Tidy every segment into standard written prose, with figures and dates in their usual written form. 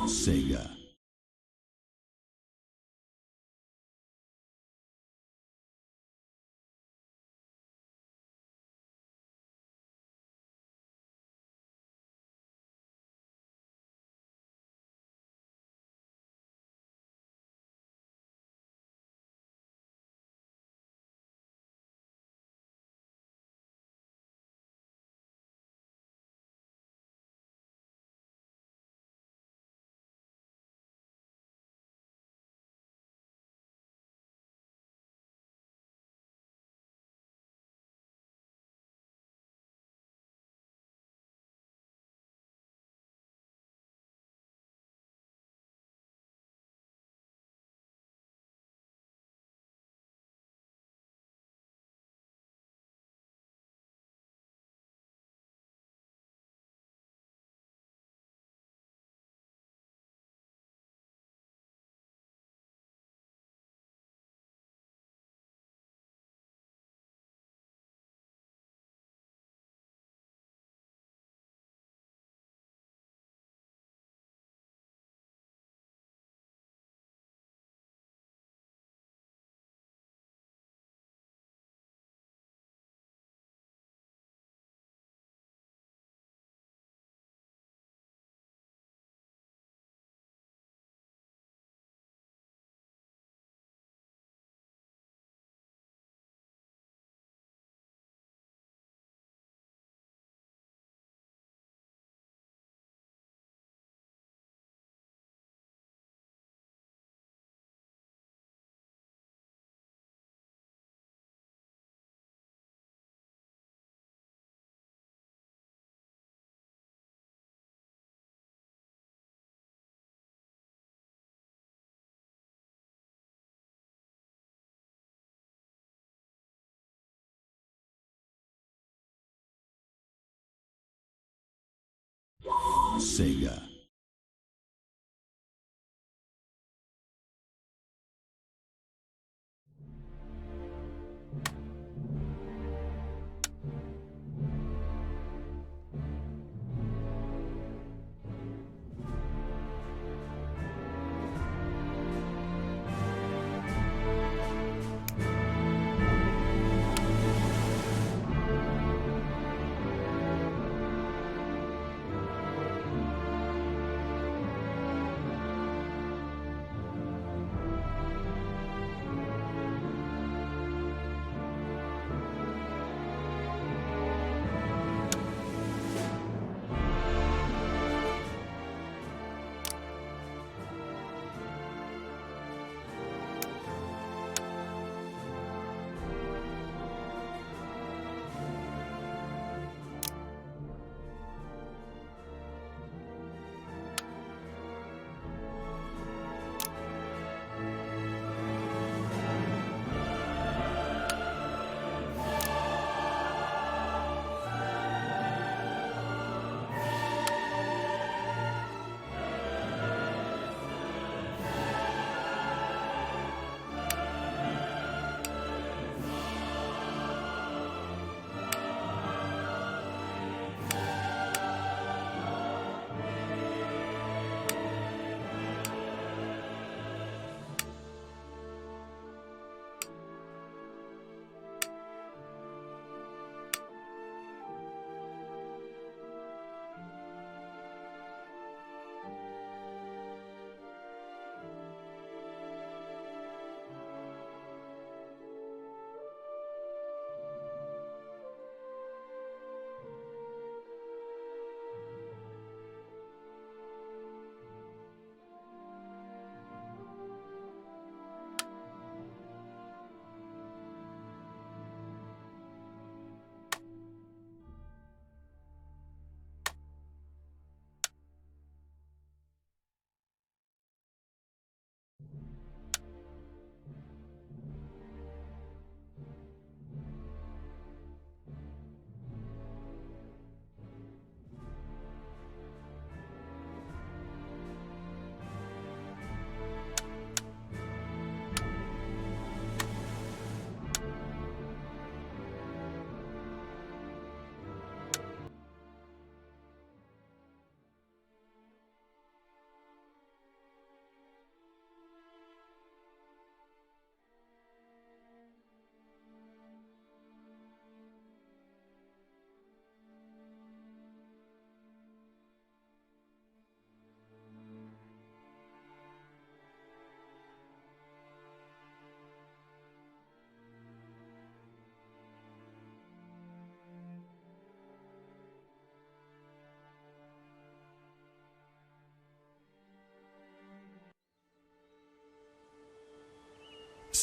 Sega. Sega.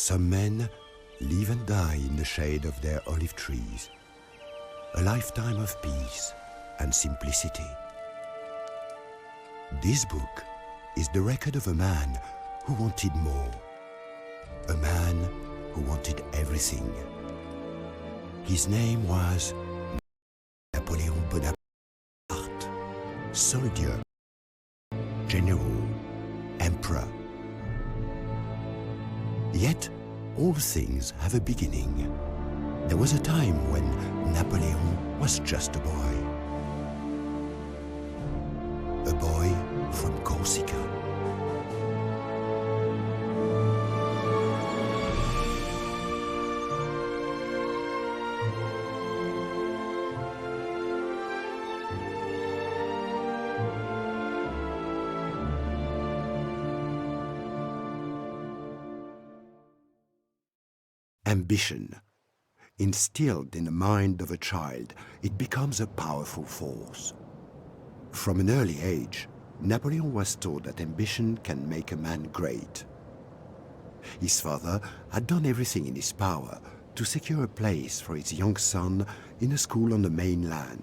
Some men live and die in the shade of their olive trees. A lifetime of peace and simplicity. This book is the record of a man who wanted more. A man who wanted everything. His name was Napoleon Bonaparte. Soldier, general, emperor. Yet, all things have a beginning. There was a time when Napoleon was just a boy. A boy from Corsica. Ambition. Instilled in the mind of a child, it becomes a powerful force. From an early age, Napoleon was taught that ambition can make a man great. His father had done everything in his power to secure a place for his young son in a school on the mainland,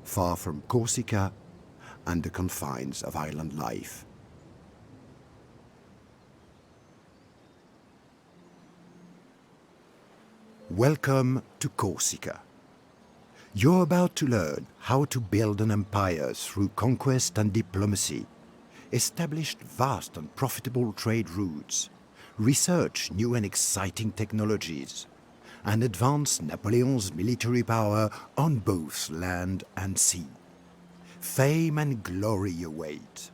far from Corsica and the confines of island life. Welcome to Corsica. You're about to learn how to build an empire through conquest and diplomacy, establish vast and profitable trade routes, research new and exciting technologies, and advance Napoleon's military power on both land and sea. Fame and glory await.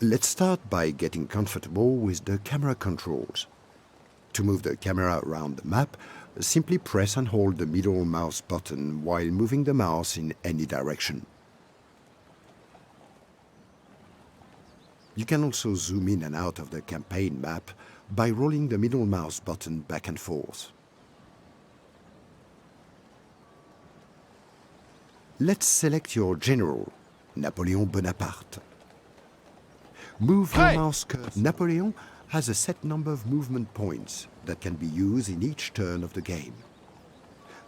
Let's start by getting comfortable with the camera controls. To move the camera around the map, simply press and hold the middle mouse button while moving the mouse in any direction. You can also zoom in and out of the campaign map by rolling the middle mouse button back and forth. Let's select your general, Napoleon Bonaparte. Move your mouse cursor. Napoleon has a set number of movement points that can be used in each turn of the game.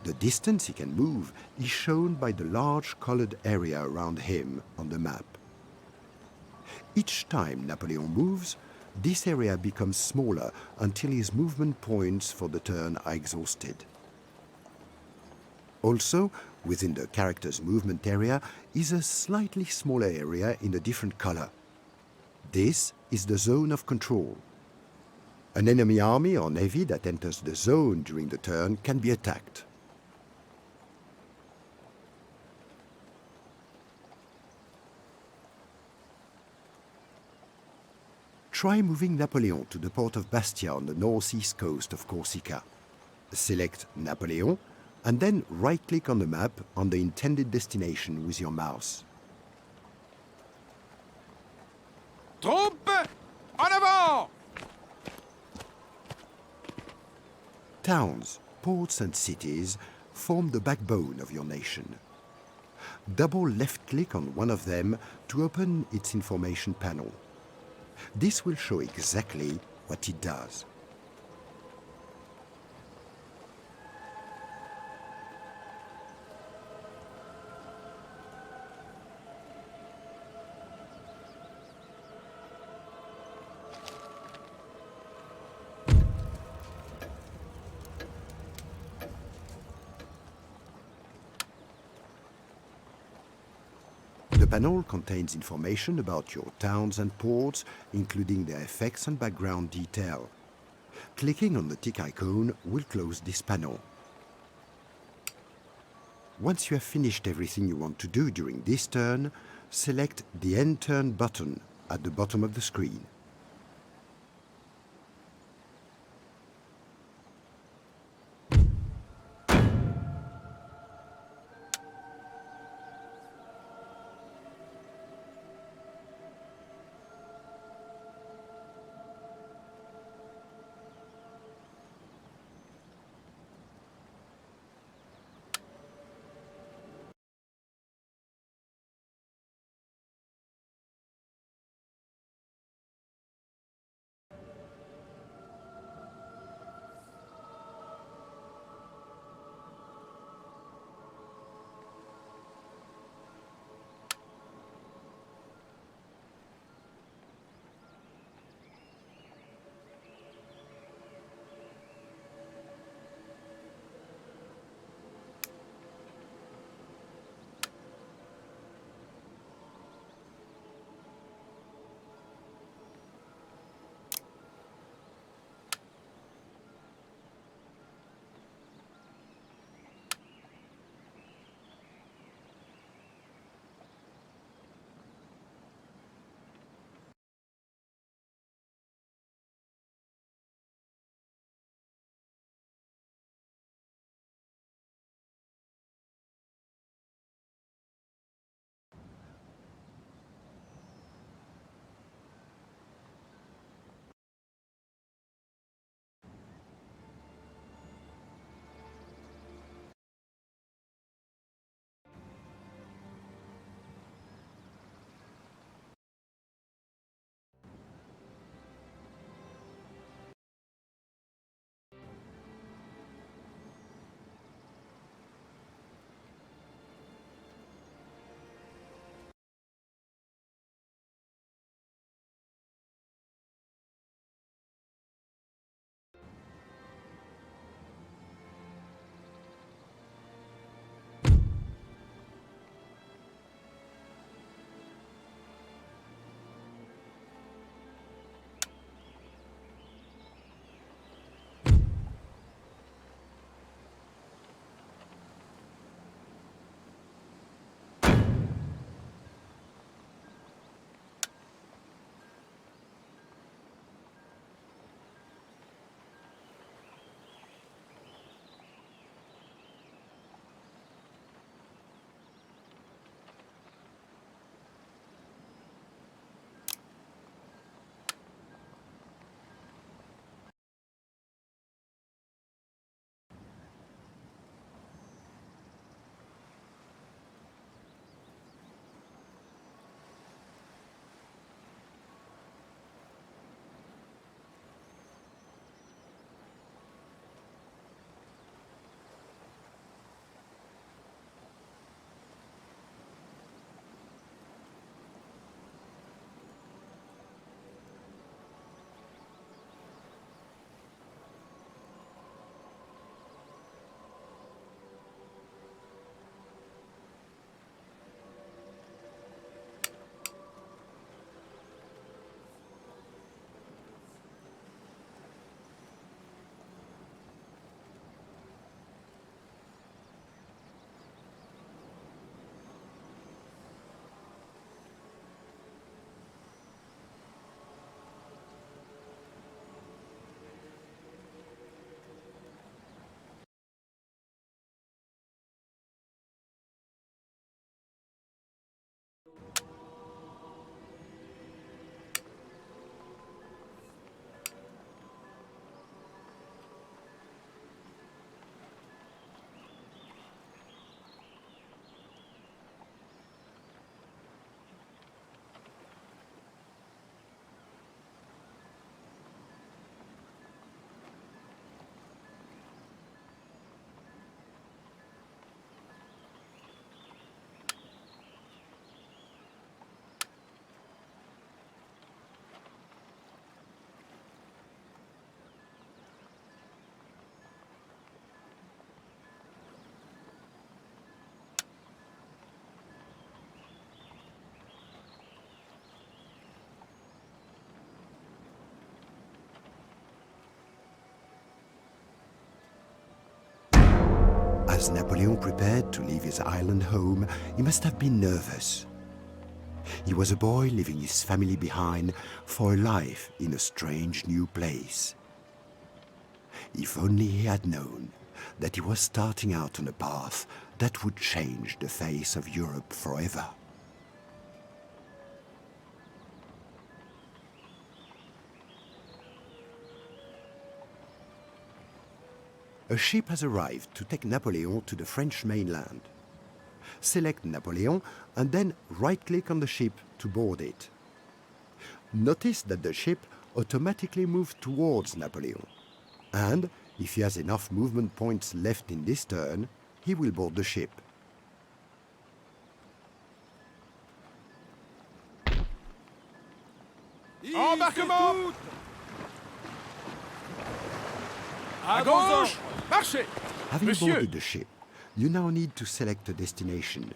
The distance he can move is shown by the large colored area around him on the map. Each time Napoleon moves, this area becomes smaller until his movement points for the turn are exhausted. Also, within the character's movement area is a slightly smaller area in a different color. This is the zone of control. An enemy army or navy that enters the zone during the turn can be attacked. Try moving Napoleon to the port of Bastia on the northeast coast of Corsica. Select Napoleon and then right-click on the map on the intended destination with your mouse. Troupes, en avant! Towns, ports and cities form the backbone of your nation. Double left-click on one of them to open its information panel. This will show exactly what it does. The panel contains information about your towns and ports, including their effects and background detail. Clicking on the tick icon will close this panel. Once you have finished everything you want to do during this turn, select the End Turn button at the bottom of the screen. As Napoleon prepared to leave his island home, he must have been nervous. He was a boy leaving his family behind for a life in a strange new place. If only he had known that he was starting out on a path that would change the face of Europe forever. A ship has arrived to take Napoleon to the French mainland. Select Napoleon and then right-click on the ship to board it. Notice that the ship automatically moves towards Napoleon, and if he has enough movement points left in this turn, he will board the ship. Embarquement! À gauche! Marchez! Having Monsieur. boarded the ship, you now need to select a destination.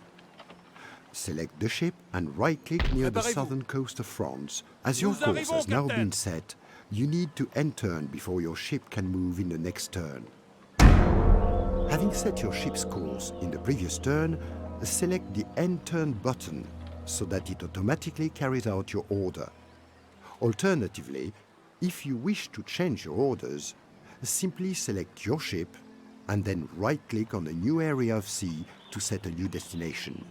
Select the ship and right-click near the Préparez-vous. southern coast of France. As your Nous course arrivons, has now Captain. been set, you need to end turn before your ship can move in the next turn. Having set your ship's course in the previous turn, select the end turn button so that it automatically carries out your order. Alternatively, if you wish to change your orders, simply select your ship and then right-click on a new area of sea to set a new destination.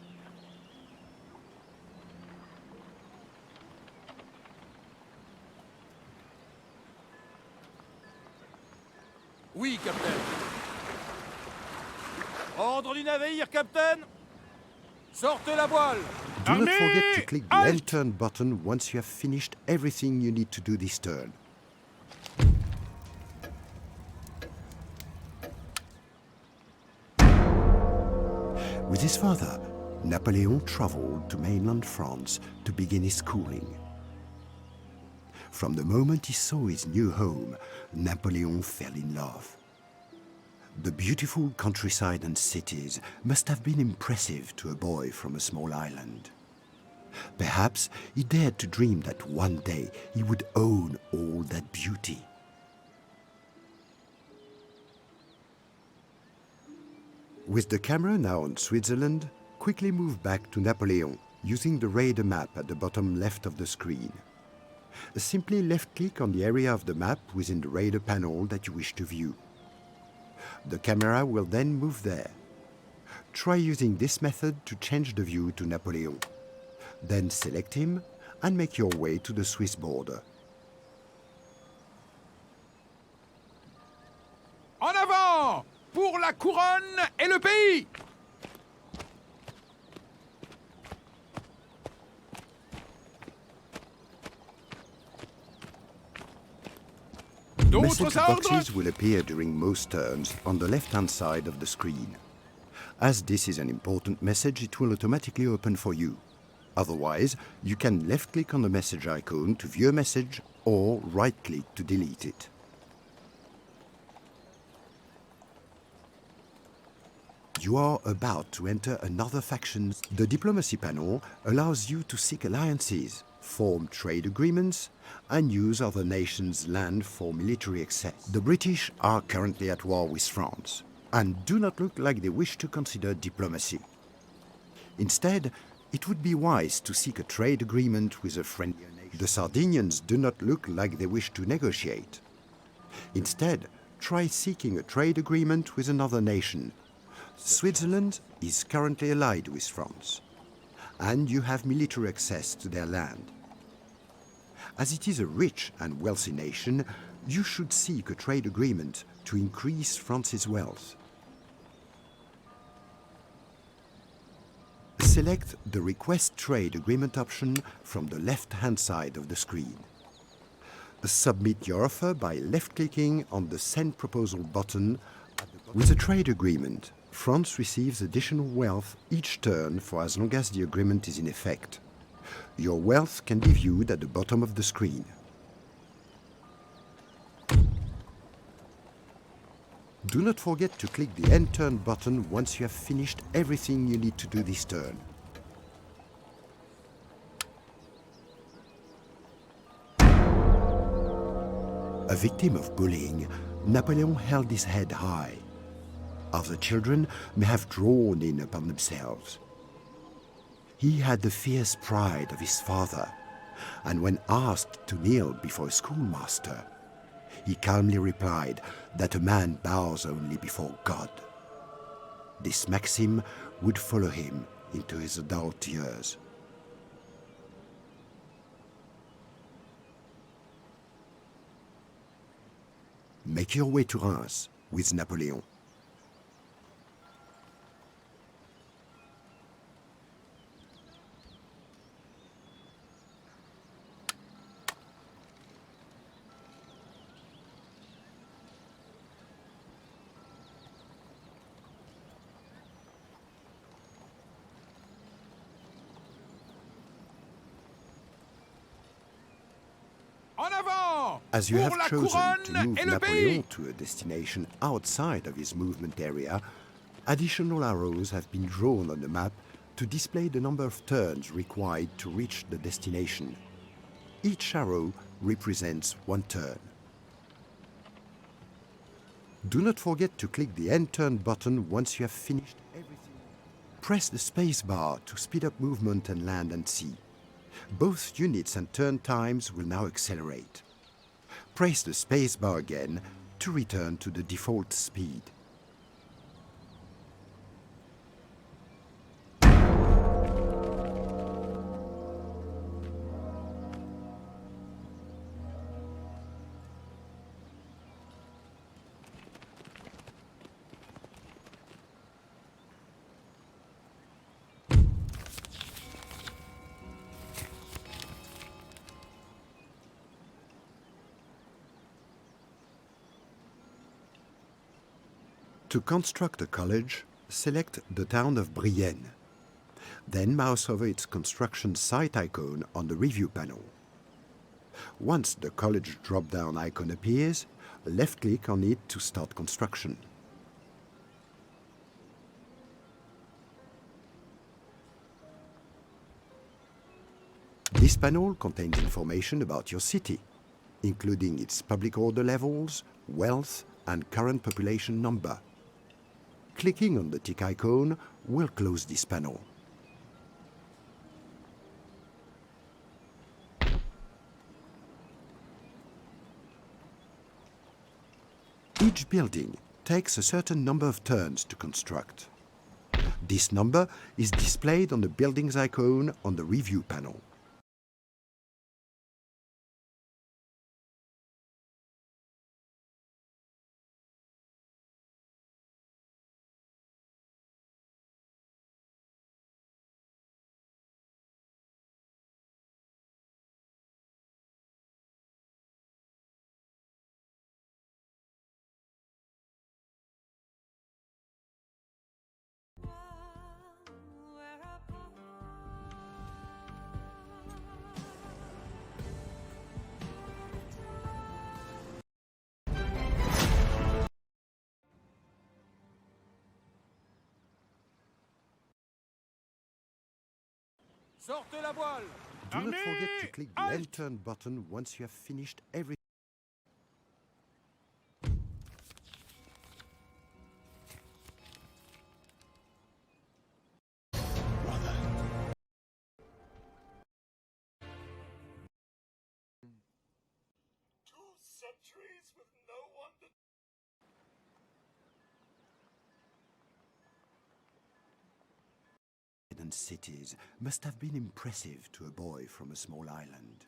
Oui, Capitaine. Ordre du navire, Capitaine. Sortez la voile. Do not Armée, forget to click the halte. end turn button once you have finished everything you need to do this turn. With his father, Napoleon traveled to mainland France to begin his schooling. From the moment he saw his new home, Napoleon fell in love. The beautiful countryside and cities must have been impressive to a boy from a small island. Perhaps he dared to dream that one day he would own all that beauty. With the camera now on Switzerland, quickly move back to Napoleon using the radar map at the bottom left of the screen. Simply left-click on the area of the map within the radar panel that you wish to view. The camera will then move there. Try using this method to change the view to Napoleon. Then select him and make your way to the Swiss border. En avant! Pour la couronne et le pays! D'autres Message ordres? boxes will appear during most turns on the left-hand side of the screen. As this is an important message, it will automatically open for you. Otherwise, you can left-click on the message icon to view a message or right-click to delete it. You are about to enter another faction. The diplomacy panel allows you to seek alliances, form trade agreements, and use other nations' land for military access. The British are currently at war with France and do not look like they wish to consider diplomacy. Instead, it would be wise to seek a trade agreement with a friendlier nation. The Sardinians do not look like they wish to negotiate. Instead, try seeking a trade agreement with another nation. Switzerland is currently allied with France, and you have military access to their land. As it is a rich and wealthy nation, you should seek a trade agreement to increase France's wealth. Select the Request Trade Agreement option from the left-hand side of the screen. Submit your offer by left-clicking on the Send Proposal button. With a trade agreement, France receives additional wealth each turn for as long as the agreement is in effect. Your wealth can be viewed at the bottom of the screen. Do not forget to click the End Turn button once you have finished everything you need to do this turn. A victim of bullying, Napoleon held his head high. Other children may have drawn in upon themselves. He had the fierce pride of his father, and when asked to kneel before a schoolmaster, he calmly replied that a man bows only before God. This maxim would follow him into his adult years. Make your way to Reims with Napoleon. En avant! As you Pour have la chosen to couronne move et le Napoleon pays! to a destination outside of his movement area, additional arrows have been drawn on the map to display the number of turns required to reach the destination. Each arrow represents one turn. Do not forget to click the End Turn button once you have finished everything. Press the space bar to speed up movement and land and sea. Both units and turn times will now accelerate. Press the space bar again to return to the default speed. To construct a college, select the town of Brienne. Then mouse over its construction site icon on the review panel. Once the college drop-down icon appears, left-click on it to start construction. This panel contains information about your city, including its public order levels, wealth, and current population number. Clicking on the tick icon will close this panel. Each building takes a certain number of turns to construct. This number is displayed on the building's icon on the review panel. Sortez la voile! Do not Armée! forget to click the Halte! End Turn button once you have finished everything. Centuries with no one to... And cities must have been impressive to a boy from a small island.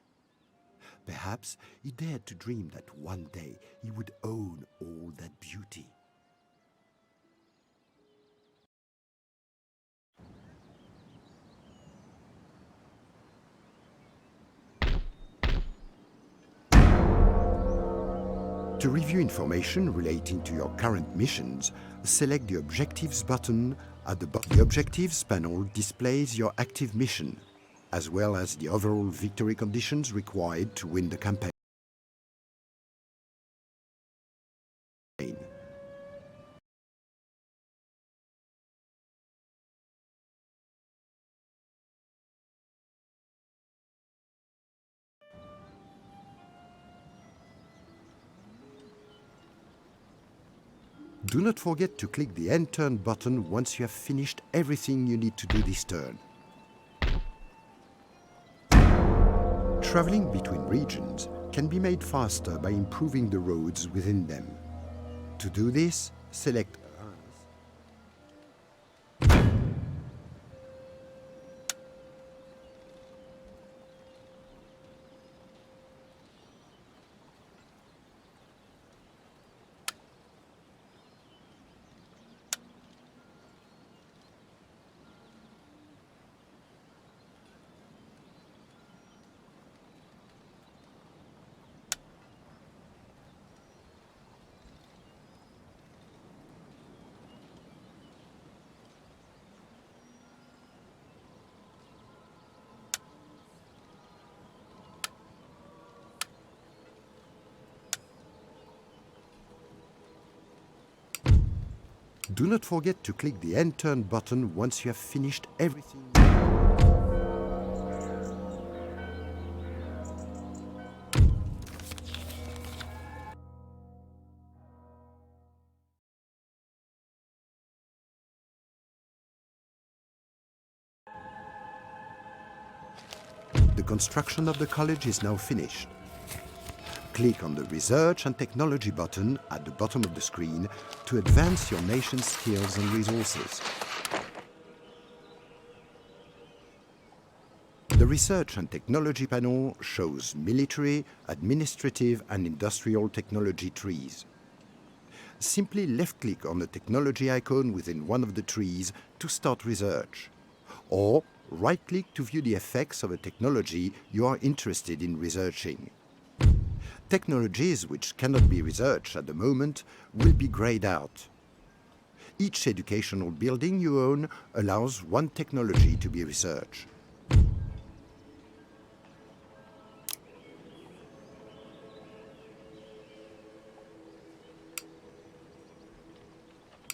Perhaps he dared to dream that one day he would own all that beauty. To review information relating to your current missions, select the Objectives button at the bottom. The Objectives panel displays your active mission, as well as the overall victory conditions required to win the campaign. Do not forget to click the End Turn button once you have finished everything you need to do this turn. Traveling between regions can be made faster by improving the roads within them. To do this, select Do not forget to click the End Turn button once you have finished everything. The construction of the college is now finished. Click on the Research and Technology button at the bottom of the screen to advance your nation's skills and resources. The Research and Technology panel shows military, administrative and industrial technology trees. Simply left-click on the technology icon within one of the trees to start research, or right-click to view the effects of a technology you are interested in researching. Technologies which cannot be researched at the moment will be grayed out. Each educational building you own allows one technology to be researched.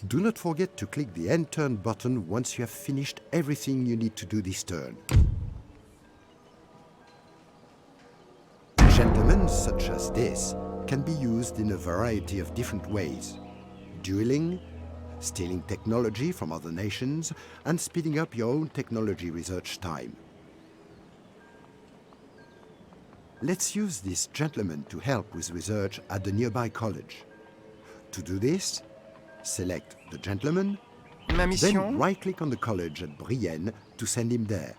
Do not forget to click the End Turn button once you have finished everything you need to do this turn. Gentlemen such as this can be used in a variety of different ways: dueling, stealing technology from other nations, and speeding up your own technology research time. Let's use this gentleman to help with research at the nearby college. To do this, select the gentleman, then right-click on the college at Brienne to send him there.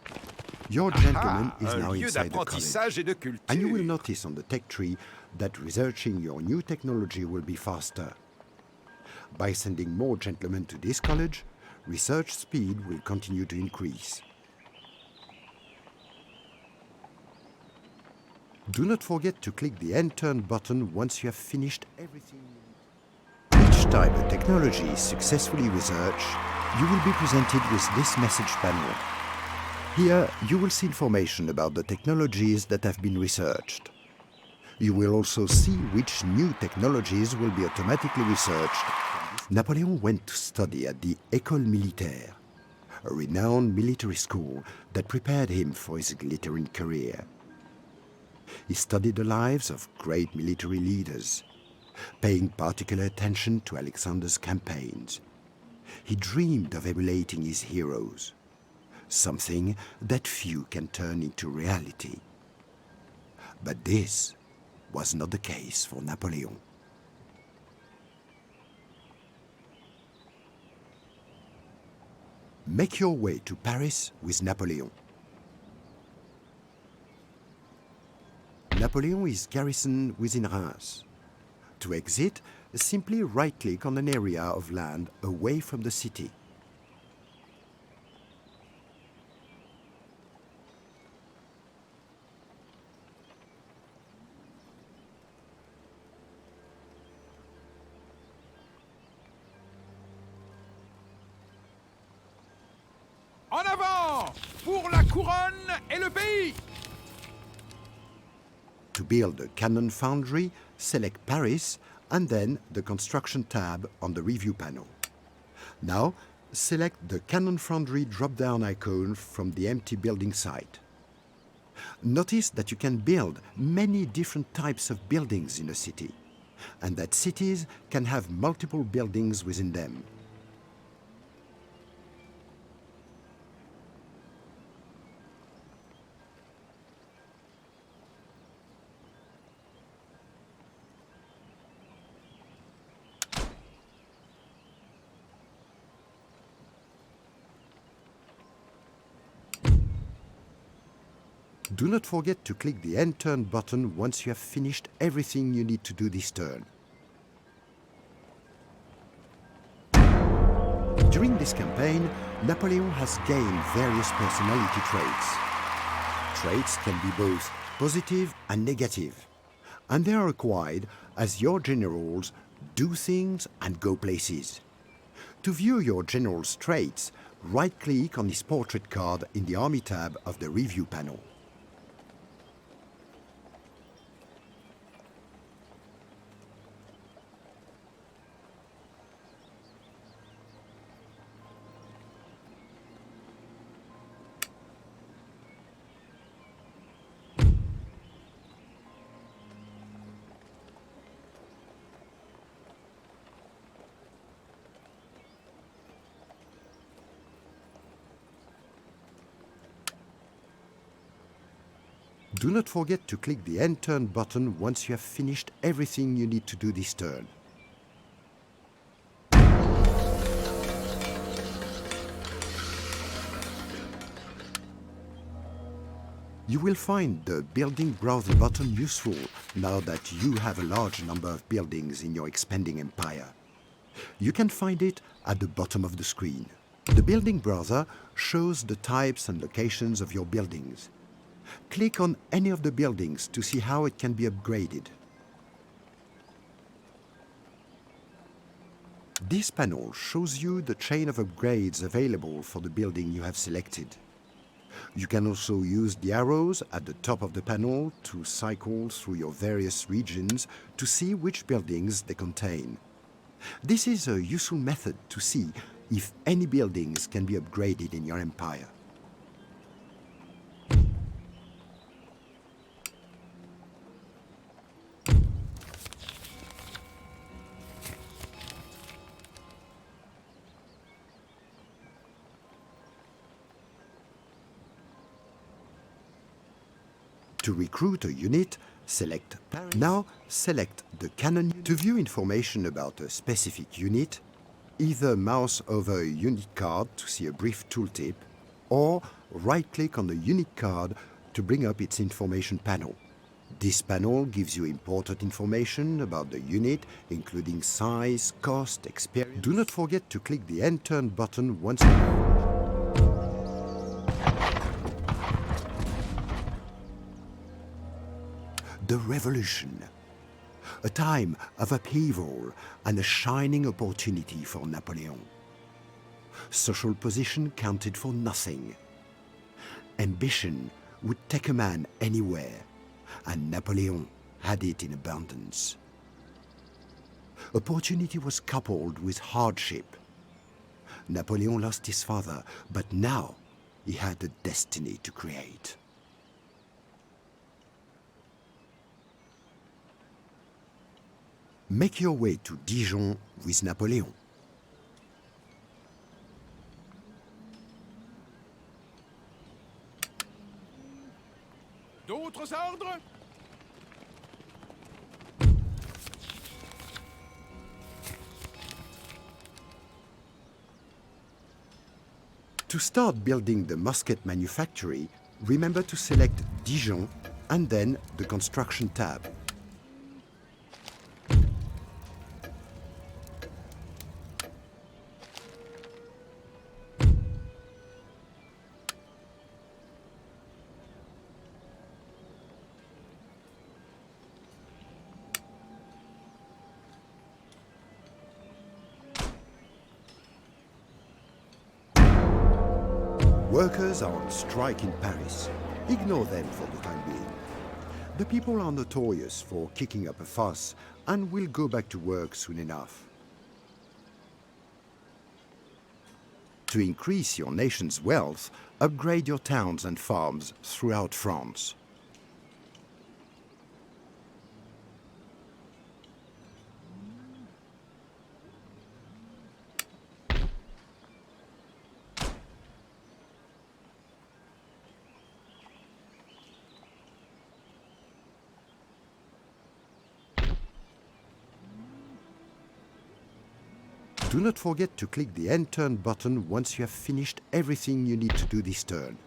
Your gentleman is now inside the college, and you will notice on the tech tree that researching your new technology will be faster. By sending more gentlemen to this college, research speed will continue to increase. Do not forget to click the End Turn button once you have finished everything. Each time a technology is successfully researched, you will be presented with this message panel. Here, you will see information about the technologies that have been researched. You will also see which new technologies will be automatically researched. Napoleon went to study at the École Militaire, a renowned military school that prepared him for his glittering career. He studied the lives of great military leaders, paying particular attention to Alexander's campaigns. He dreamed of emulating his heroes, something that few can turn into reality. But this was not the case for Napoleon. Make your way to Paris with Napoleon. Napoleon is garrisoned within Reims. To exit, simply right-click on an area of land away from the city. En avant! Pour la couronne et le pays! To build a cannon foundry, select Paris and then the Construction tab on the Review panel. Now, select the Cannon Foundry drop-down icon from the empty building site. Notice that you can build many different types of buildings in a city. and that cities can have multiple buildings within them. Do not forget to click the End Turn button once you have finished everything you need to do this turn. During this campaign, Napoleon has gained various personality traits. Traits can be both positive and negative, and they are acquired as your generals do things and go places. To view your general's traits, right-click on his portrait card in the Army tab of the Review panel. Do not forget to click the End Turn button once you have finished everything you need to do this turn. You will find the Building Browser button useful now that you have a large number of buildings in your expanding empire. You can find it at the bottom of the screen. The Building Browser shows the types and locations of your buildings. Click on any of the buildings to see how it can be upgraded. This panel shows you the chain of upgrades available for the building you have selected. You can also use the arrows at the top of the panel to cycle through your various regions to see which buildings they contain. This is a useful method to see if any buildings can be upgraded in your empire. To recruit a unit, select Paris. Now select the cannon. To view information about a specific unit, either mouse over a unit card to see a brief tooltip, or right-click on the unit card to bring up its information panel. This panel gives you important information about the unit, including size, cost, experience. Do not forget to click the End Turn button once. The Revolution, a time of upheaval and a shining opportunity for Napoleon. Social position counted for nothing. Ambition would take a man anywhere, and Napoleon had it in abundance. Opportunity was coupled with hardship. Napoleon lost his father, but now he had a destiny to create. Make your way to Dijon with Napoleon. D'autres ordres? To start building the musket manufactory, remember to select Dijon and then the Construction tab. Workers are on strike in Paris. Ignore them for the time being. The people are notorious for kicking up a fuss and will go back to work soon enough. To increase your nation's wealth, upgrade your towns and farms throughout France. Do not forget to click the End Turn button once you have finished everything you need to do this turn.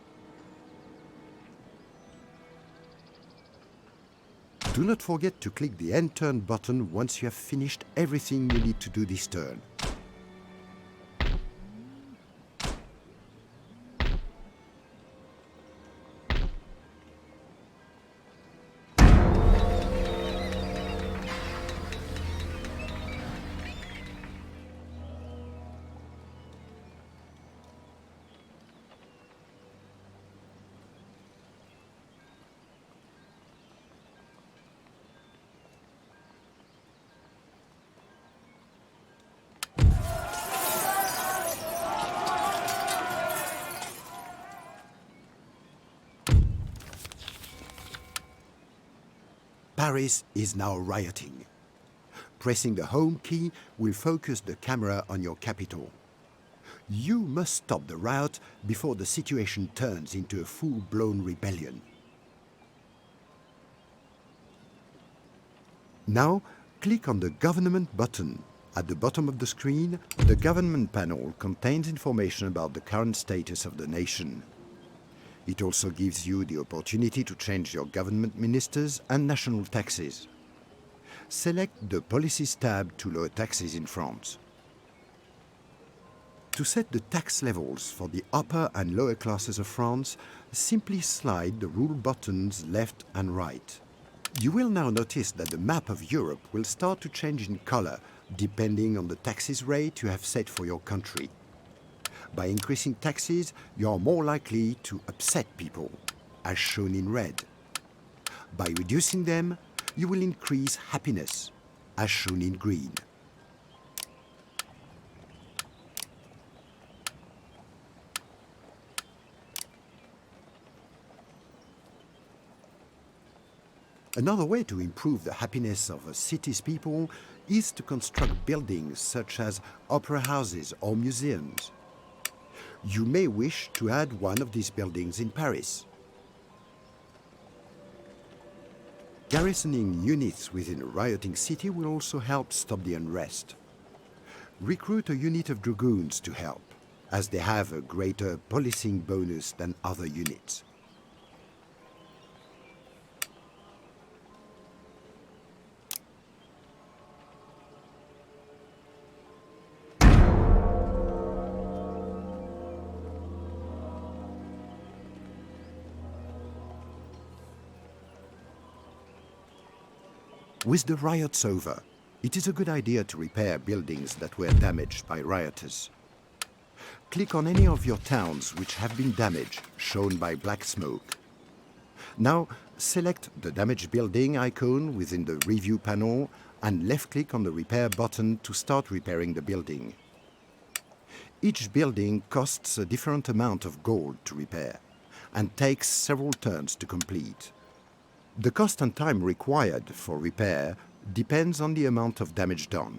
Do not forget to click the End Turn button once you have finished everything you need to do this turn. Paris is now rioting. Pressing the home key will focus the camera on your capital. You must stop the riot before the situation turns into a full-blown rebellion. Now, click on the Government button. At the bottom of the screen, the Government panel contains information about the current status of the nation. It also gives you the opportunity to change your government ministers and national taxes. Select the Policies tab to lower taxes in France. To set the tax levels for the upper and lower classes of France, simply slide the rule buttons left and right. You will now notice that the map of Europe will start to change in color depending on the taxes rate you have set for your country. By increasing taxes, you are more likely to upset people, as shown in red. By reducing them, you will increase happiness, as shown in green. Another way to improve the happiness of a city's people is to construct buildings such as opera houses or museums. You may wish to add one of these buildings in Paris. Garrisoning units within a rioting city will also help stop the unrest. Recruit a unit of dragoons to help, as they have a greater policing bonus than other units. With the riots over, it is a good idea to repair buildings that were damaged by rioters. Click on any of your towns which have been damaged, shown by black smoke. Now, select the damaged building icon within the Review panel and left-click on the Repair button to start repairing the building. Each building costs a different amount of gold to repair and takes several turns to complete. The cost and time required for repair depends on the amount of damage done.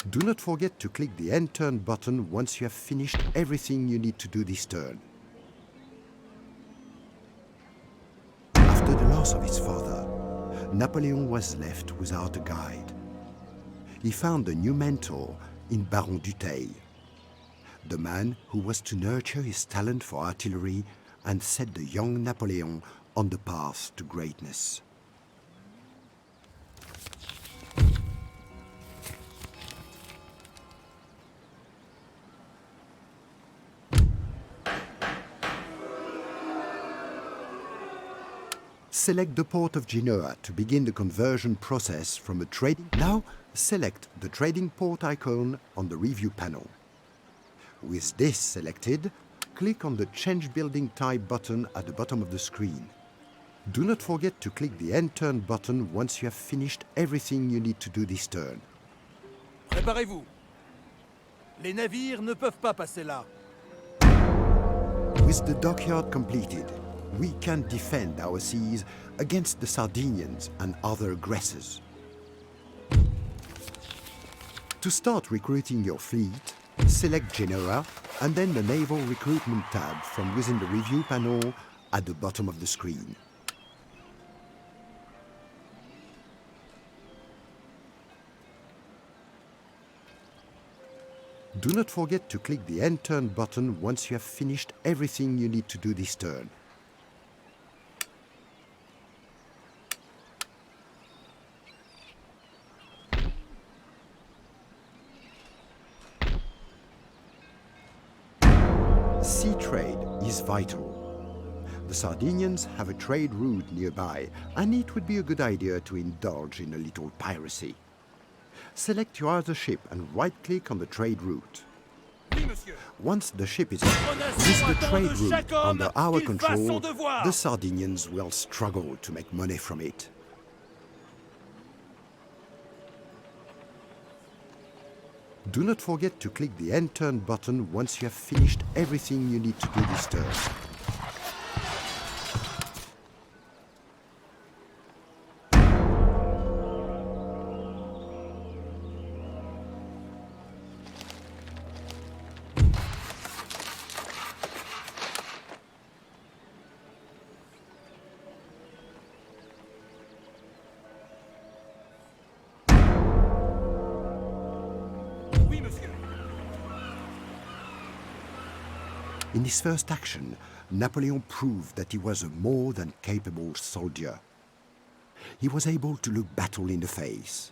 Do not forget to click the End Turn button once you have finished everything you need to do this turn. After the loss of his father, Napoleon was left without a guide. He found a new mentor in Baron Dutheil, the man who was to nurture his talent for artillery and set the young Napoleon on the path to greatness. Select the port of Genoa to begin the conversion process from a trading. Now, select the trading port icon on the Review panel. With this selected, click on the Change Building Type button at the bottom of the screen. Do not forget to click the End Turn button once you have finished everything you need to do this turn. Préparez-vous. Les navires ne peuvent pas passer là. With the dockyard completed, we can defend our seas against the Sardinians and other aggressors. To start recruiting your fleet, select Genera and then the Naval Recruitment tab from within the Review panel at the bottom of the screen. Do not forget to click the End Turn button once you have finished everything you need to do this turn. Sea trade is vital. The Sardinians have a trade route nearby, and it would be a good idea to indulge in a little piracy. Select your other ship and right-click on the trade route. Once the ship is with the trade route under our control, the Sardinians will struggle to make money from it. Do not forget to click the End Turn button once you have finished everything you need to do this turn. In his first action, Napoleon proved that he was a more than capable soldier. He was able to look battle in the face,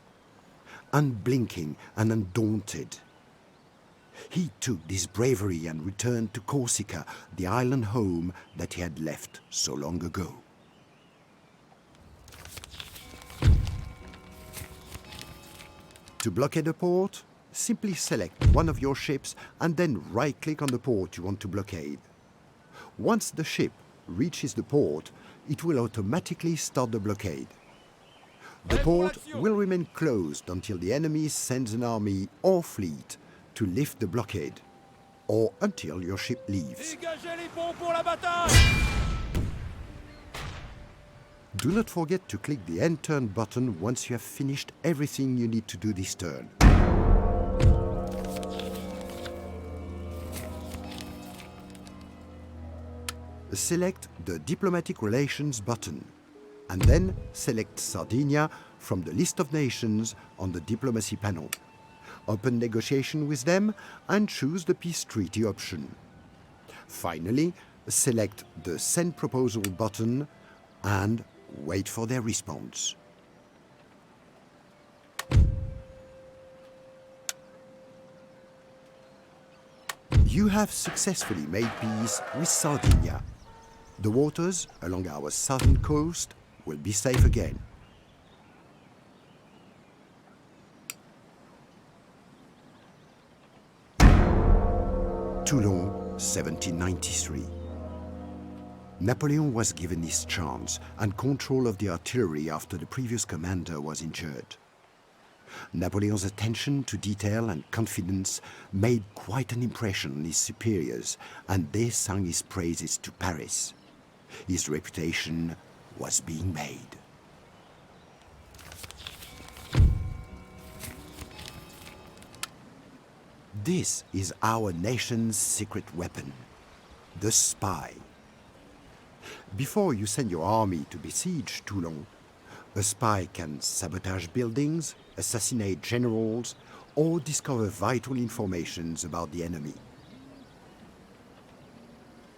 unblinking and undaunted. He took this bravery and returned to Corsica, the island home that he had left so long ago. To blockade a port, simply select one of your ships and then right-click on the port you want to blockade. Once the ship reaches the port, it will automatically start the blockade. The port will remain closed until the enemy sends an army or fleet to lift the blockade, or until your ship leaves. Do not forget to click the End Turn button once you have finished everything you need to do this turn. Select the Diplomatic Relations button, and then select Sardinia from the list of nations on the Diplomacy panel. Open negotiation with them and choose the Peace Treaty option. Finally, select the Send Proposal button and wait for their response. You have successfully made peace with Sardinia. The waters along our southern coast will be safe again. Toulon, 1793. Napoleon was given his chance and control of the artillery after the previous commander was injured. Napoleon's attention to detail and confidence made quite an impression on his superiors, and they sang his praises to Paris. His reputation was being made. This is our nation's secret weapon, the spy. Before you send your army to besiege Toulon, a spy can sabotage buildings, assassinate generals, or discover vital information about the enemy.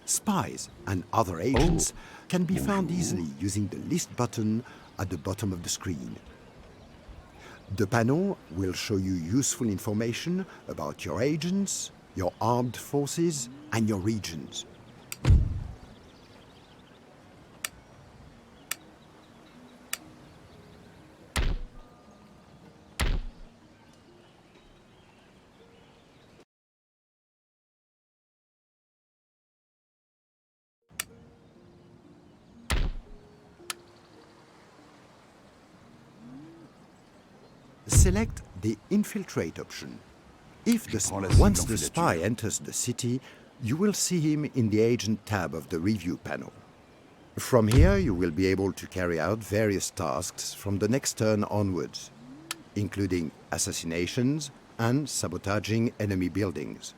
Spies and other agents can be found easily using the List button at the bottom of the screen. The panel will show you useful information about your agents, your armed forces, and your regions. Select the Infiltrate option. Once the spy enters the city, you will see him in the Agent tab of the Review panel. From here, you will be able to carry out various tasks from the next turn onwards, including assassinations, and sabotaging enemy buildings.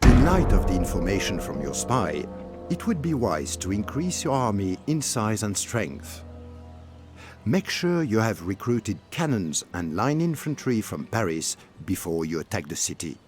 In light of the information from your spy, it would be wise to increase your army in size and strength. Make sure you have recruited cannons and line infantry from Paris before you attack the city.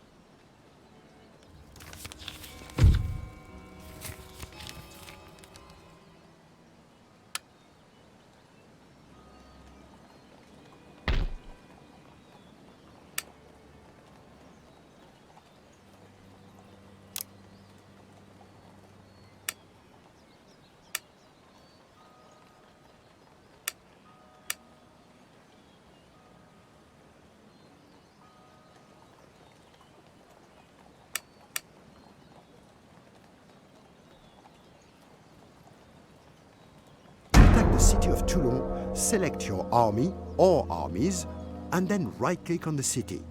The city of Toulon, select your army or armies, and then right-click on the city.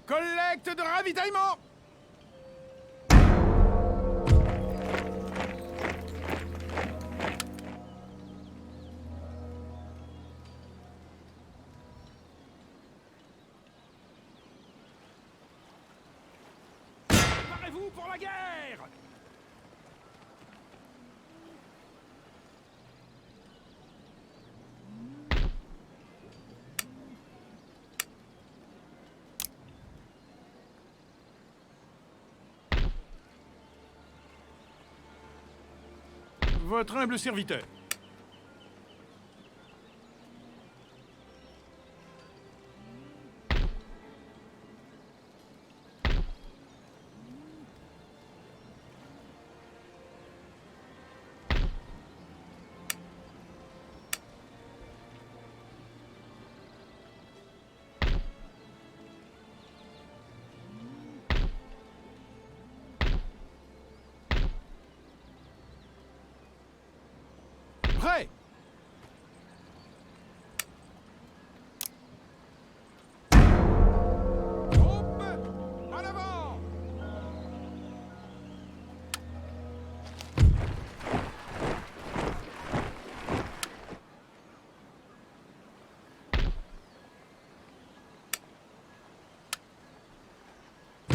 Collecte de ravitaillement! Préparez-vous pour la guerre! Votre humble serviteur. Prêt! Troupes, en avant!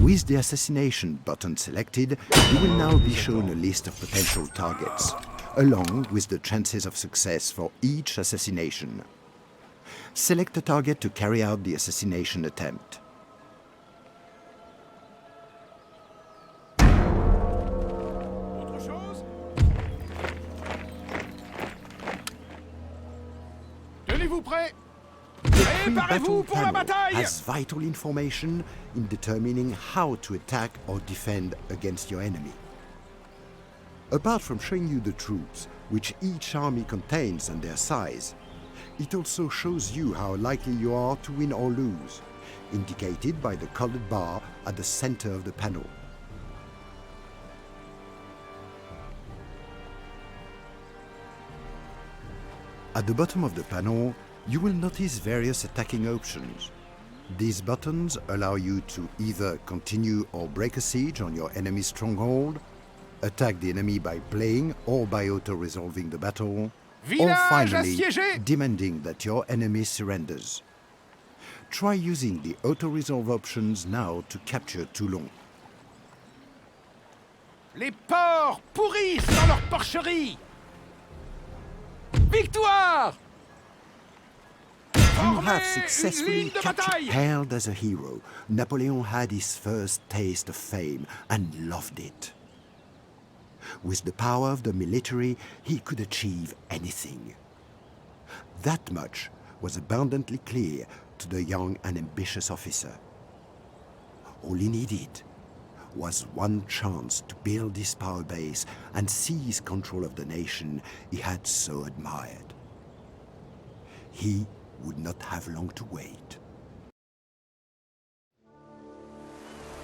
With the assassination button selected, you will now be shown a list of potential targets, along with the chances of success for each assassination. Select a target to carry out the assassination attempt. Autre chose? Tenez-vous prêts! Préparez-vous pour la bataille! Has vital information in determining how to attack or defend against your enemy. Apart from showing you the troops, which each army contains and their size, it also shows you how likely you are to win or lose, indicated by the colored bar at the center of the panel. At the bottom of the panel, you will notice various attacking options. These buttons allow you to either continue or break a siege on your enemy's stronghold, attack the enemy by playing or by auto-resolving the battle, or finally, demanding that your enemy surrenders. Try using the auto-resolve options now to capture Toulon. Les porcs pourrissent dans leur porcherie! Victoire! You have Formez une successfully ligne de captured. bataille! Hailed as a hero, Napoleon had his first taste of fame and loved it. With the power of the military, he could achieve anything. That much was abundantly clear to the young and ambitious officer. All he needed was one chance to build his power base and seize control of the nation he had so admired. He would not have long to wait.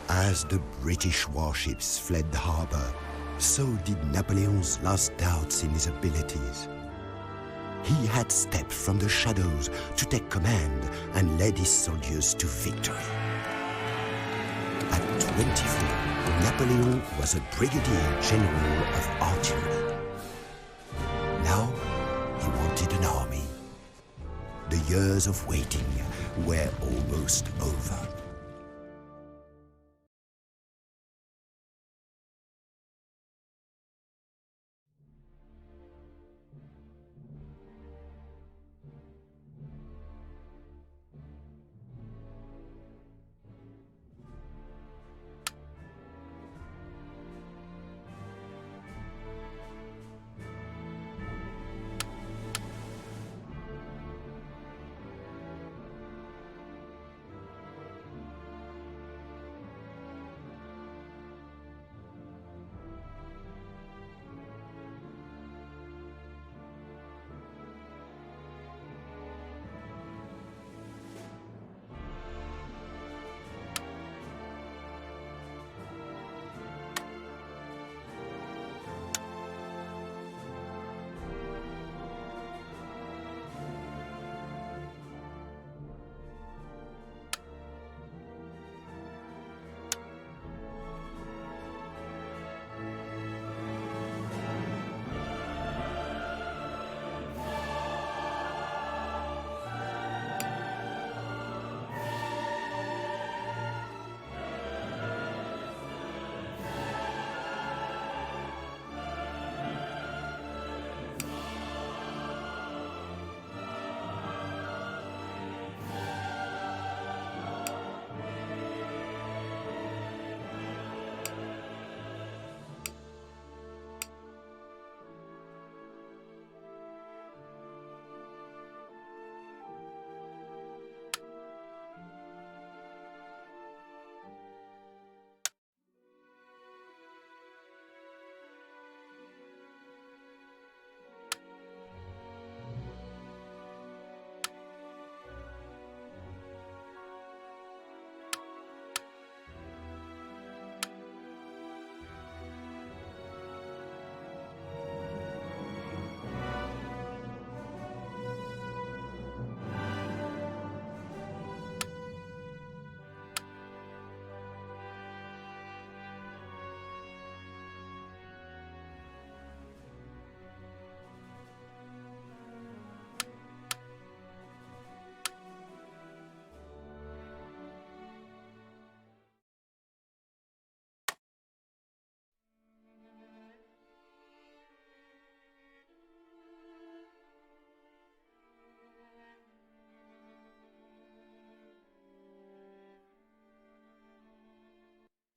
As the British warships fled the harbor, so did Napoleon's last doubts in his abilities. He had stepped from the shadows to take command and led his soldiers to victory. At 24, Napoleon was a brigadier general of artillery. Now, he wanted an army. The years of waiting were almost over.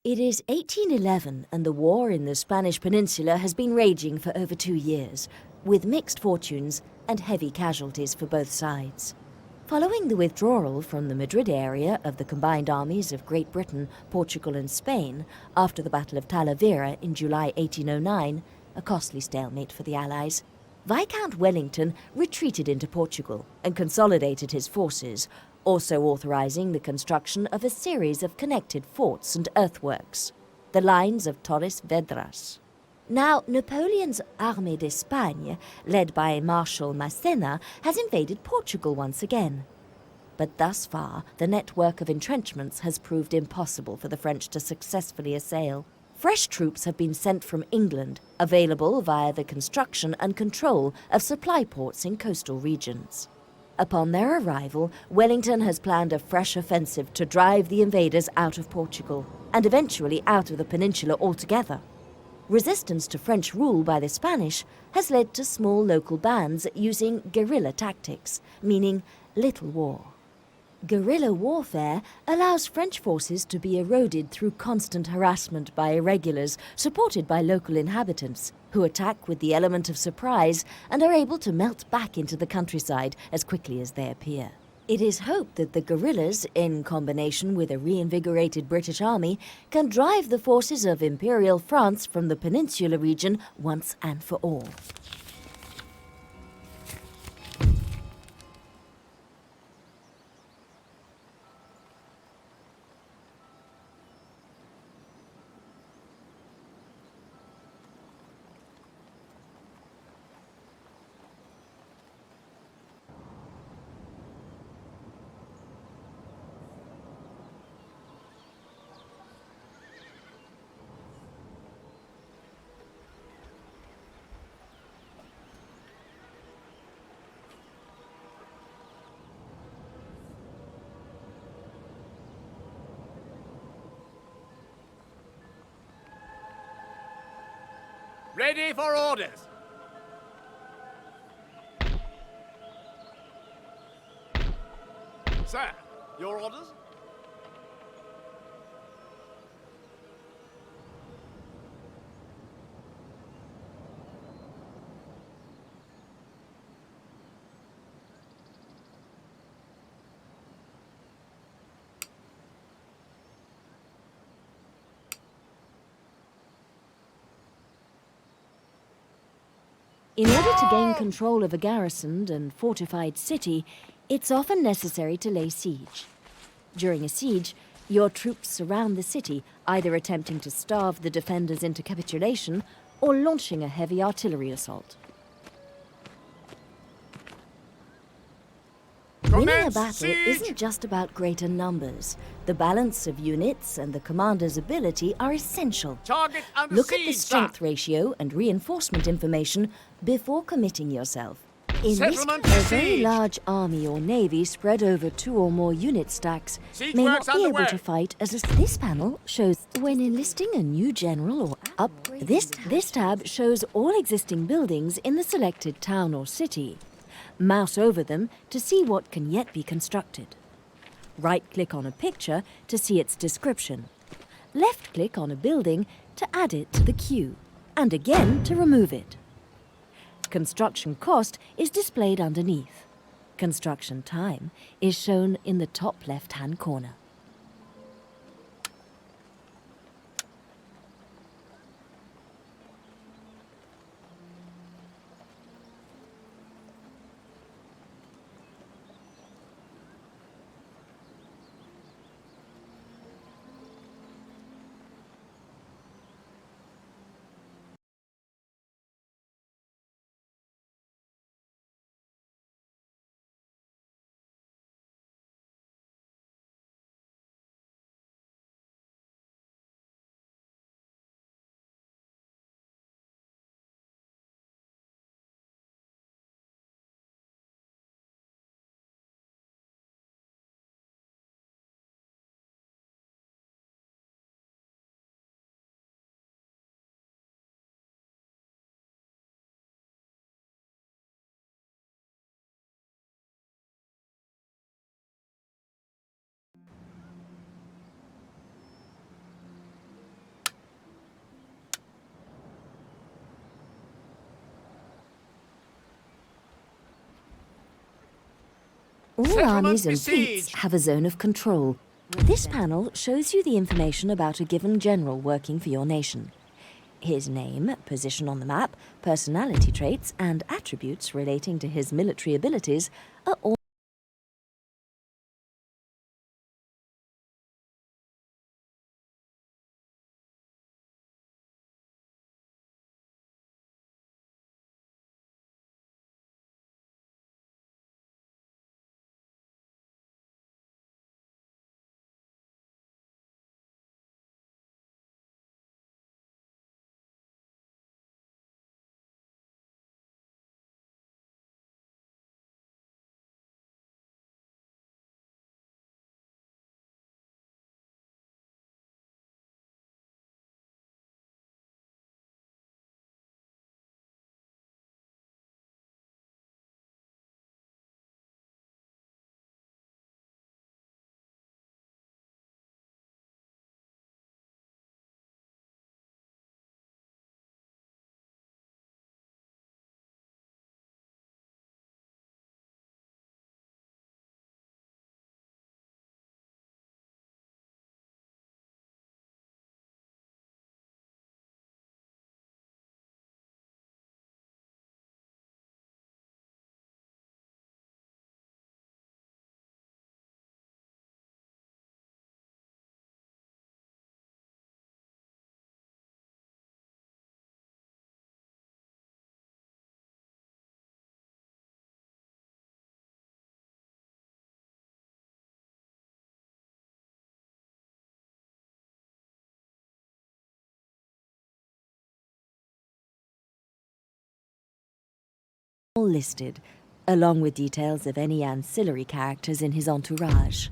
It is 1811 and the war in the Spanish Peninsula has been raging for over 2 years, with mixed fortunes and heavy casualties for both sides. Following the withdrawal from the Madrid area of the combined armies of Great Britain, Portugal and Spain after the Battle of Talavera in July 1809, a costly stalemate for the Allies, Viscount Wellington retreated into Portugal and consolidated his forces, also authorizing the construction of a series of connected forts and earthworks, the lines of Torres Vedras. Now, Napoleon's Armée d'Espagne, led by Marshal Massena, has invaded Portugal once again. But thus far, the network of entrenchments has proved impossible for the French to successfully assail. Fresh troops have been sent from England, available via the construction and control of supply ports in coastal regions. Upon their arrival, Wellington has planned a fresh offensive to drive the invaders out of Portugal, and eventually out of the peninsula altogether. Resistance to French rule by the Spanish has led to small local bands using guerrilla tactics, meaning little war. Guerrilla warfare allows French forces to be eroded through constant harassment by irregulars supported by local inhabitants, who attack with the element of surprise and are able to melt back into the countryside as quickly as they appear. It is hoped that the guerrillas, in combination with a reinvigorated British army, can drive the forces of Imperial France from the peninsula region once and for all. Ready for orders. Sir, your orders? In order to gain control of a garrisoned and fortified city, it's often necessary to lay siege. During a siege, your troops surround the city, either attempting to starve the defenders into capitulation or launching a heavy artillery assault. Winning a battle isn't just about greater numbers. The balance of units and the commander's ability are essential. Target under Look siege, at the strength ratio and reinforcement information before committing yourself. In this Settlement case, a very siege. large army or navy spread over 2 or more unit stacks Siege may works not be able underway. to fight as a... This panel shows when enlisting a new general or This tab shows all existing buildings in the selected town or city. Mouse over them to see what can yet be constructed. Right-click on a picture to see its description. Left-click on a building to add it to the queue, and again to remove it. Construction cost is displayed underneath. Construction time is shown in the top left-hand corner. All armies and fleets have a zone of control. This panel shows you the information about a given general working for your nation. His name, position on the map, personality traits, and attributes relating to his military abilities are all all listed, along with details of any ancillary characters in his entourage.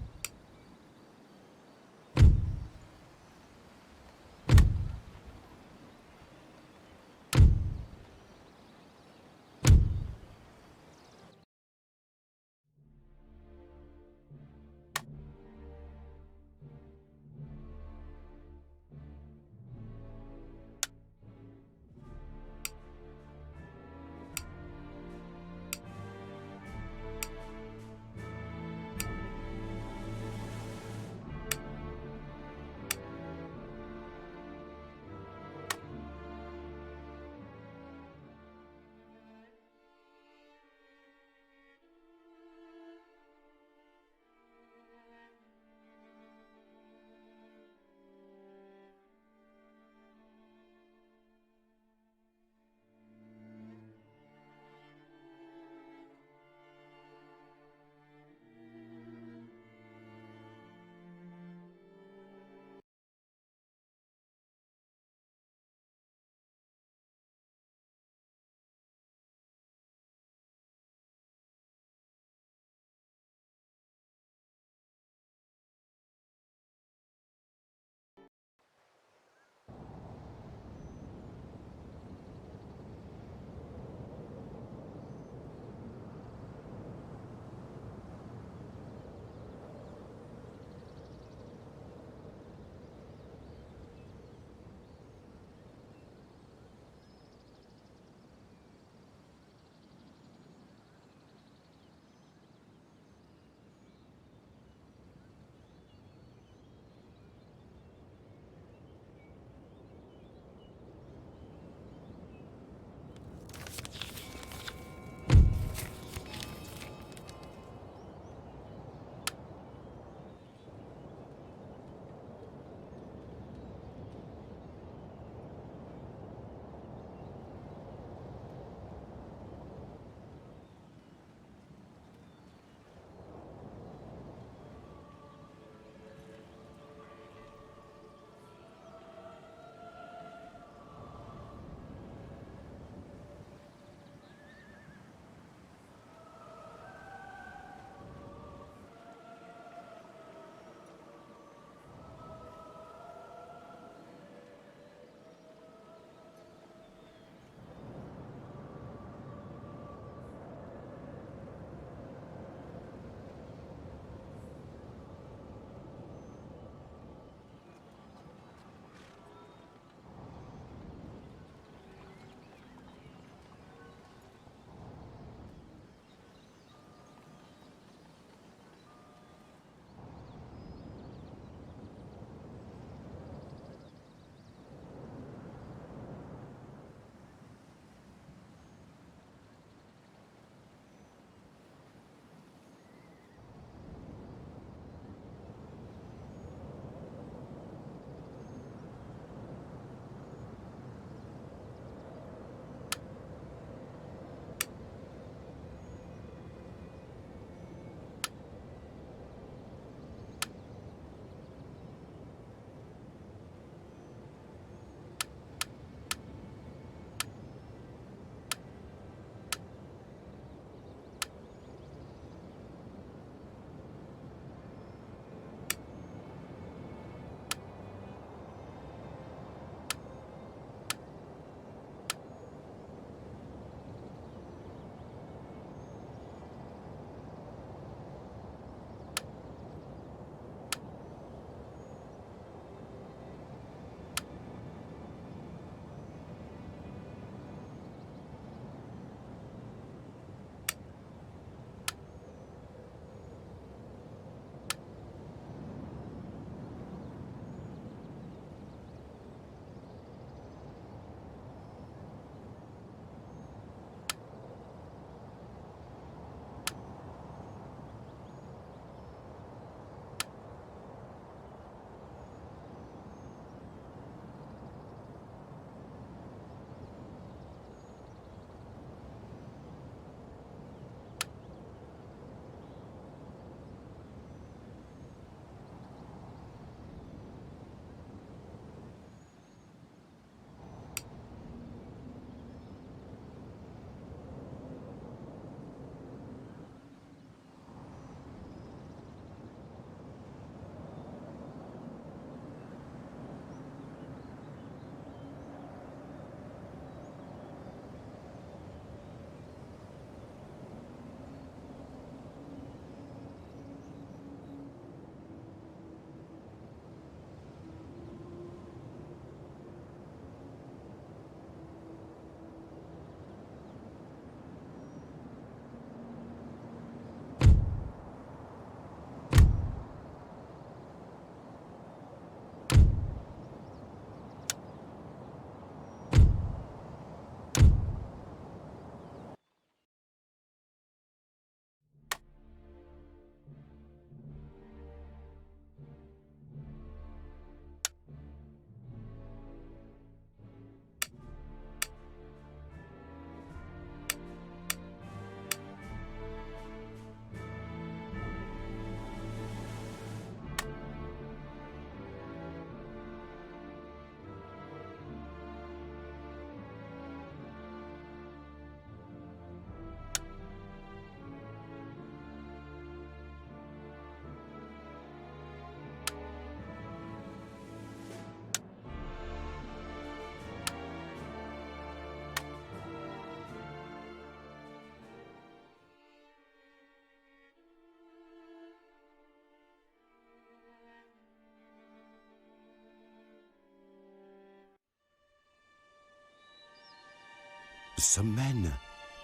Some men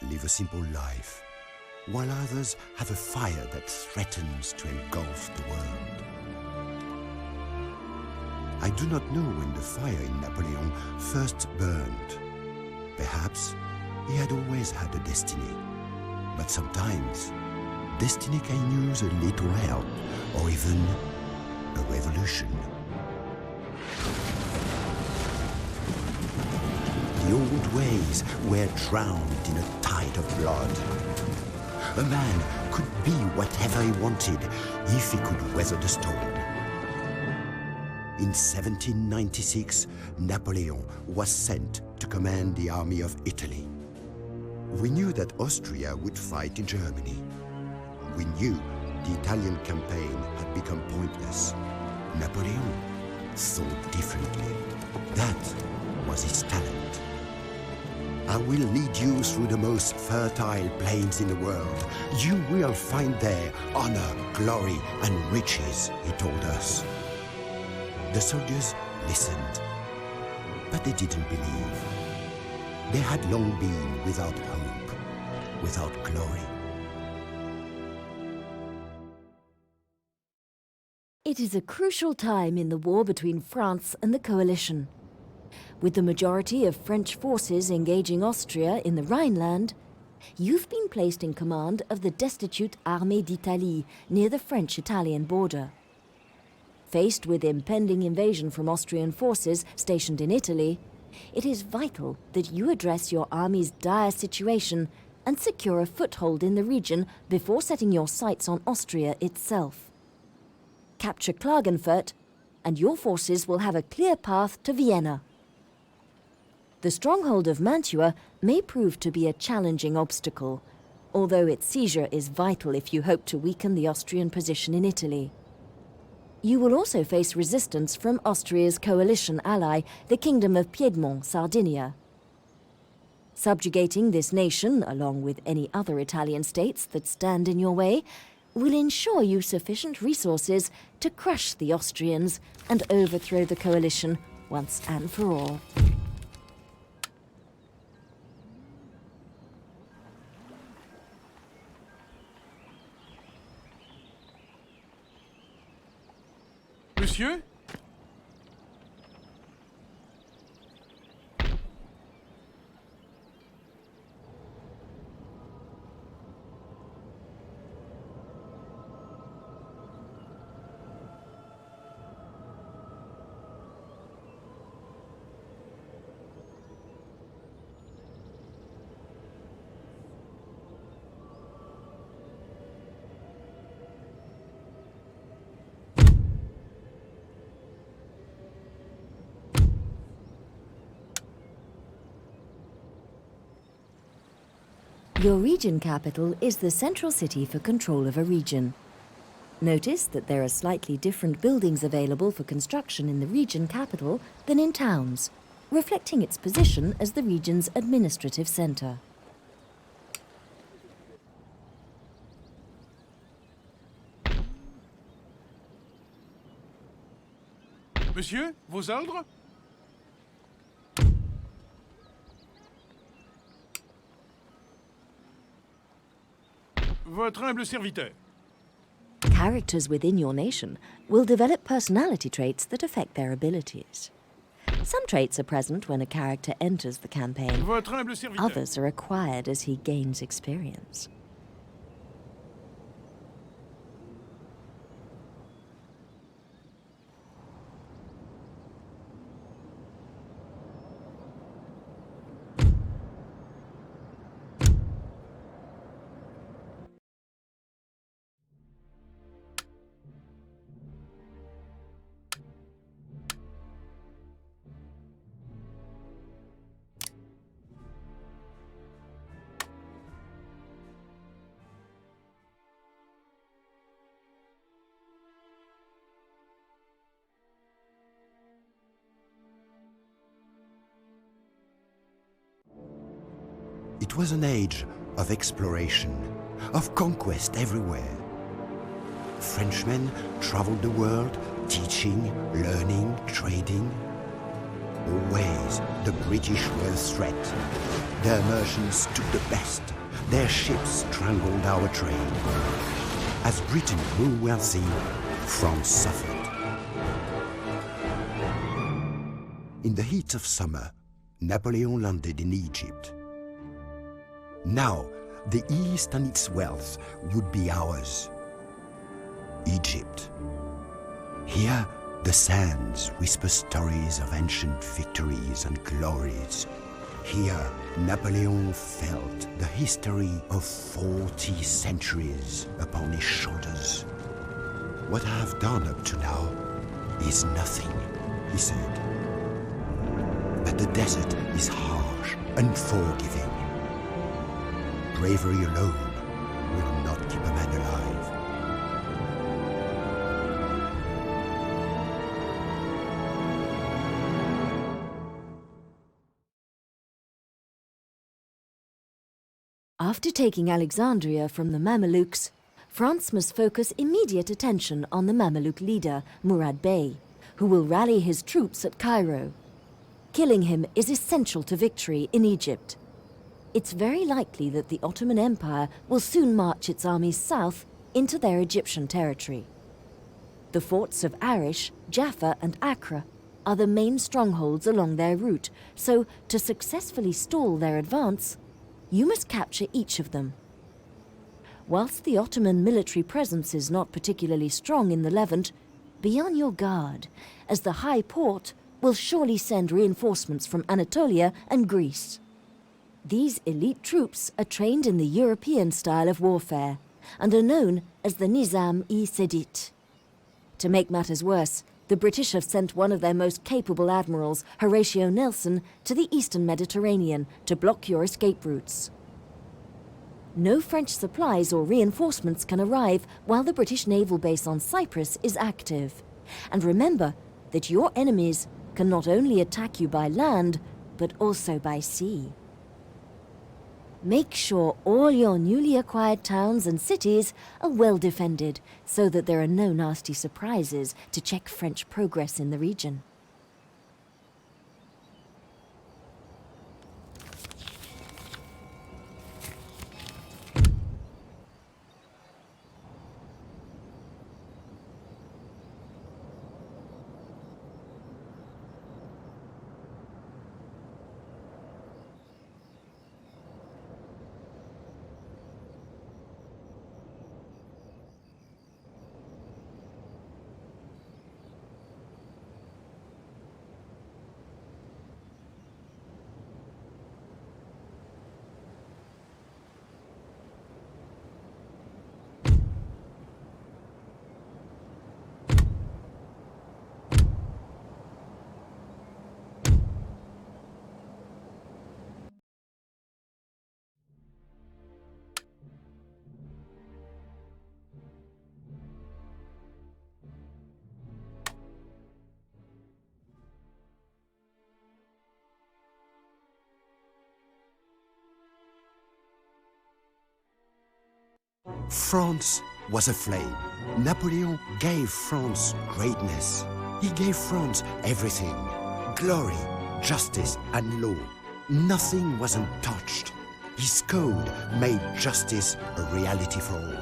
live a simple life, while others have a fire that threatens to engulf the world. I do not know when the fire in Napoleon first burned. Perhaps he had always had a destiny, but sometimes destiny can use a little help or even a revolution. The old ways were drowned in a tide of blood. A man could be whatever he wanted if he could weather the storm. In 1796, Napoleon was sent to command the army of Italy. We knew that Austria would fight in Germany. We knew the Italian campaign had become pointless. Napoleon thought differently. That was his talent. I will lead you through the most fertile plains in the world. You will find there honor, glory, and riches, he told us. The soldiers listened, but they didn't believe. They had long been without hope, without glory. It is a crucial time in the war between France and the coalition. With the majority of French forces engaging Austria in the Rhineland, you've been placed in command of the destitute Armée d'Italie near the French-Italian border. Faced with impending invasion from Austrian forces stationed in Italy, it is vital that you address your army's dire situation and secure a foothold in the region before setting your sights on Austria itself. Capture Klagenfurt, and your forces will have a clear path to Vienna. The stronghold of Mantua may prove to be a challenging obstacle, although its seizure is vital if you hope to weaken the Austrian position in Italy. You will also face resistance from Austria's coalition ally, the Kingdom of Piedmont, Sardinia. Subjugating this nation, along with any other Italian states that stand in your way, will ensure you sufficient resources to crush the Austrians and overthrow the coalition once and for all. Monsieur? Your region capital is the central city for control of a region. Notice that there are slightly different buildings available for construction in the region capital than in towns, reflecting its position as the region's administrative center. Monsieur, vos ordres? Votre humble serviteur. Characters within your nation will develop personality traits that affect their abilities. Some traits are present when a character enters the campaign. Votre humble serviteur. Others are acquired as he gains experience. It was an age of exploration, of conquest everywhere. Frenchmen traveled the world, teaching, learning, trading. Always the British were a threat. Their merchants took the best. Their ships strangled our trade. As Britain grew wealthy, France suffered. In the heat of summer, Napoleon landed in Egypt. Now, the East and its wealth would be ours. Egypt. Here, the sands whisper stories of ancient victories and glories. Here, Napoleon felt the history of 40 centuries upon his shoulders. What I have done up to now is nothing, he said. But the desert is harsh, unforgiving. Bravery alone will not keep a man alive. After taking Alexandria from the Mamelukes, France must focus immediate attention on the Mameluke leader, Murad Bey, who will rally his troops at Cairo. Killing him is essential to victory in Egypt. It's very likely that the Ottoman Empire will soon march its armies south into their Egyptian territory. The forts of Arish, Jaffa and Accra are the main strongholds along their route, so to successfully stall their advance, you must capture each of them. Whilst the Ottoman military presence is not particularly strong in the Levant, be on your guard, as the High Porte will surely send reinforcements from Anatolia and Greece. These elite troops are trained in the European style of warfare and are known as the Nizam-i-Sedit. To make matters worse, the British have sent one of their most capable admirals, Horatio Nelson, to the eastern Mediterranean to block your escape routes. No French supplies or reinforcements can arrive while the British naval base on Cyprus is active. And remember that your enemies can not only attack you by land, but also by sea. Make sure all your newly acquired towns and cities are well defended so that there are no nasty surprises to check French progress in the region. France was aflame. Napoleon gave France greatness. He gave France everything: glory, justice, and law. Nothing was untouched. His code made justice a reality for all.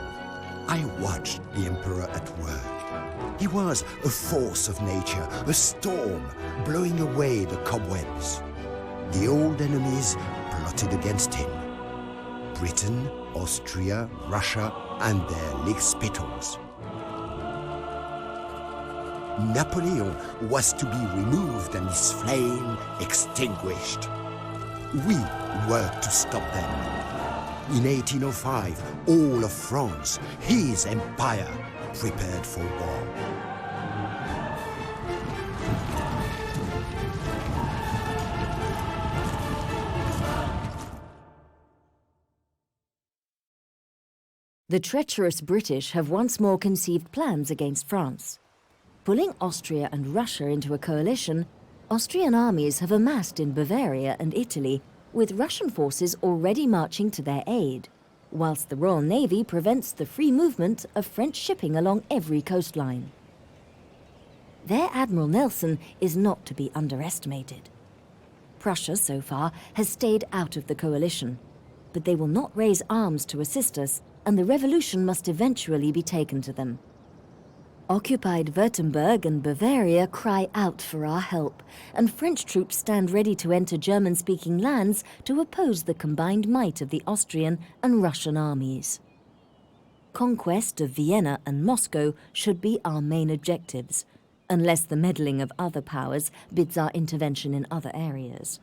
I watched the emperor at work. He was a force of nature, a storm blowing away the cobwebs. The old enemies plotted against him: Britain, Austria, Russia, and their lickspittles. Napoleon was to be removed and his flame extinguished. We worked to stop them. In 1805, all of France, his empire, prepared for war. The treacherous British have once more conceived plans against France. Pulling Austria and Russia into a coalition, Austrian armies have amassed in Bavaria and Italy, with Russian forces already marching to their aid, whilst the Royal Navy prevents the free movement of French shipping along every coastline. Their Admiral Nelson is not to be underestimated. Prussia, so far, has stayed out of the coalition. But they will not raise arms to assist us, and the revolution must eventually be taken to them. Occupied Württemberg and Bavaria cry out for our help, and French troops stand ready to enter German-speaking lands to oppose the combined might of the Austrian and Russian armies. Conquest of Vienna and Moscow should be our main objectives, unless the meddling of other powers bids our intervention in other areas.